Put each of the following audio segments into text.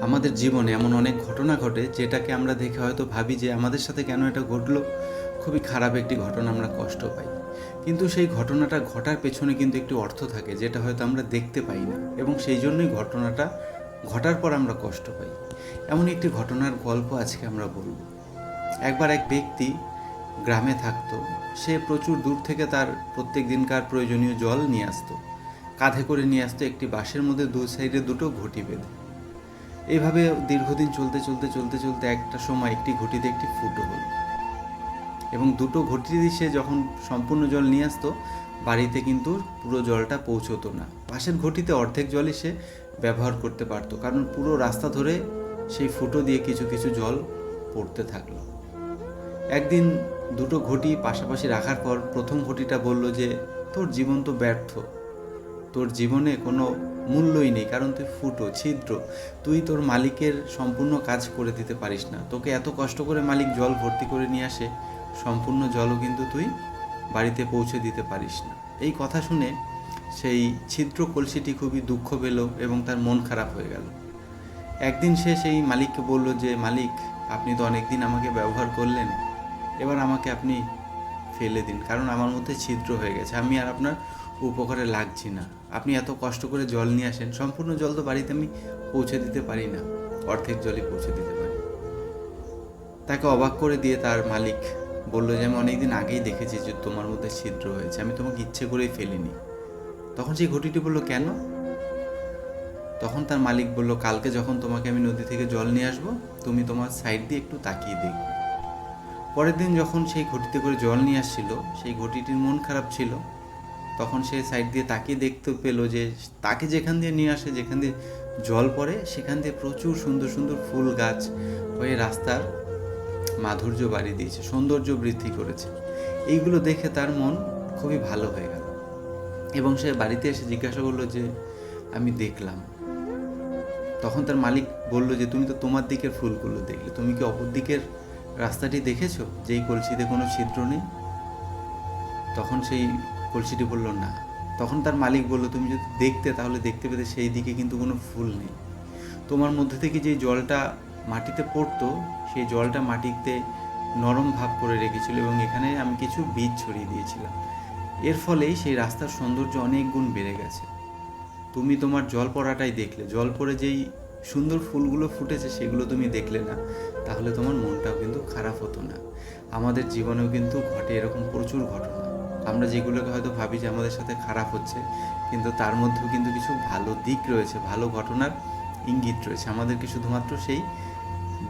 আমাদের জীবনে এমন অনেক ঘটনা ঘটে যেটাকে আমরা দেখে হয়তো ভাবি যে আমাদের সাথে কেন এটা ঘটলো, খুবই খারাপ একটি ঘটনা, আমরা কষ্ট পাই। কিন্তু সেই ঘটনাটা ঘটার পেছনে কিন্তু একটি অর্থ থাকে যেটা হয়তো আমরা দেখতে পাই না, এবং সেই জন্যই ঘটনাটা ঘটার পর আমরা কষ্ট পাই। এমন একটি ঘটনার গল্প আজকে আমরা বলব। একবার এক ব্যক্তি গ্রামে থাকতো। সে প্রচুর দূর থেকে তার প্রত্যেক দিনকার প্রয়োজনীয় জল নিয়ে আসতো, কাঁধে করে নিয়ে আসতো একটি বাঁশের মধ্যে দু সাইডে দুটো ঘটি বেঁধে। এইভাবে দীর্ঘদিন চলতে চলতে চলতে চলতে একটা সময় একটি ঘটিতে একটি ফুটো হলো, এবং দুটো ঘটি দিয়ে সে যখন সম্পূর্ণ জল নিয়ে আসতো, বাড়িতে কিন্তু পুরো জলটা পৌঁছতো না। পাশের ঘটিতে অর্ধেক জলই সে ব্যবহার করতে পারতো, কারণ পুরো রাস্তা ধরে সেই ফুটো দিয়ে কিছু কিছু জল পড়তে থাকলো। একদিন দুটো ঘটি পাশাপাশি রাখার পর প্রথম ঘটিটা বলল যে, তোর জীবন তো ব্যর্থ, তোর জীবনে কোনো মূল্যই নেই, কারণ তুই ফুটো, ছিদ্র, তুই তোর মালিকের সম্পূর্ণ কাজ করে দিতে পারিস না। তোকে এত কষ্ট করে মালিক জল ভর্তি করে নিয়ে আসে, সম্পূর্ণ জলও কিন্তু তুই বাড়িতে পৌঁছে দিতে পারিস না। এই কথা শুনে সেই ছিদ্র কলসিটি খুবই দুঃখ পেল এবং তার মন খারাপ হয়ে গেল। একদিন সে সেই মালিককে বলল যে, মালিক, আপনি তো অনেক দিন আমাকে ব্যবহার করলেন, এবার আমাকে আপনি ফেলে দিন, কারণ আমার মধ্যে ছিদ্র হয়ে গেছে, আমি আর আপনার উপকারে লাগছি না। আপনি এত কষ্ট করে জল নিয়ে আসেন, সম্পূর্ণ জল তো বাড়িতে আমি পৌঁছে দিতে পারি না, অর্ধেক জলই পৌঁছে দিতে পারি। তাকে অবাক করে দিয়ে তার মালিক বলল যে, আমি অনেকদিন আগেই দেখেছি যে তোমার মধ্যে ছিদ্র হয়েছে, আমি তোমাকে ইচ্ছে করেই ফেলিনি। তখন সেই ঘটিটি বলল, কেন? তখন তার মালিক বলল, কালকে যখন তোমাকে আমি নদী থেকে জল নিয়ে আসবো, তুমি তোমার সাইড দিয়ে একটু তাকিয়ে দেখবে। পরের দিন যখন সেই ঘটিতে করে জল নিয়ে আসছিল, সেই ঘটিটির মন খারাপ ছিল। তখন সে সাইড দিয়ে তাকিয়ে দেখতে পেল যে তাকে যেখান দিয়ে নিয়ে আসে, যেখান দিয়ে জল পড়ে, সেখান দিয়ে প্রচুর সুন্দর সুন্দর ফুল গাছ হয়ে রাস্তার মাধুর্য বাড়িয়ে দিয়েছে, সৌন্দর্য বৃদ্ধি করেছে। এইগুলো দেখে তার মন খুবই ভালো হয়ে গেল, এবং সে বাড়িতে এসে জিজ্ঞাসা করলো যে, আমি দেখলাম। তখন তার মালিক বলল যে, তুমি তো তোমার দিকের ফুলগুলো দেখলে, তুমি কি অপর দিকের রাস্তাটি দেখেছো, যেই কলসিতে কোনো ছিদ্র নেই? তখন সেই কলসিটি বলল, না। তখন তার মালিক বলল, তুমি যদি দেখতে তাহলে দেখতে পেতে সেই দিকে কিন্তু কোনো ফুল নেই। তোমার মধ্যে থেকে যে জলটা মাটিতে পড়তো, সেই জলটা মাটিতে নরম ভাব করে রেখেছিল, এবং এখানে আমি কিছু বীজ ছড়িয়ে দিয়েছিলাম। এর ফলেই সেই রাস্তার সৌন্দর্য অনেক গুণ বেড়ে গেছে। তুমি তোমার জল পড়াটাই দেখলে, জল পড়ে যেই সুন্দর ফুলগুলো ফুটেছে সেগুলো তুমি দেখলে না, তাহলে তোমার মনটাও কিন্তু খারাপ হতো না। আমাদের জীবনেও কিন্তু ঘটে এরকম প্রচুর ঘটনা। আমরা যেগুলোকে হয়তো ভাবি যে আমাদের সাথে খারাপ হচ্ছে, কিন্তু তার মধ্যেও কিন্তু কিছু ভালো দিক রয়েছে, ভালো ঘটনার ইঙ্গিত রয়েছে। আমাদেরকে শুধুমাত্র সেই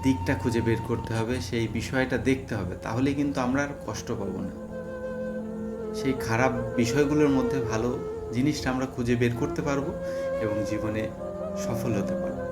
দিকটা খুঁজে বের করতে হবে, সেই বিষয়টা দেখতে হবে, তাহলে কিন্তু আমরা আর কষ্ট পাবো না। সেই খারাপ বিষয়গুলোর মধ্যে ভালো জিনিসটা আমরা খুঁজে বের করতে পারবো এবং জীবনে সফল হতে পারবো।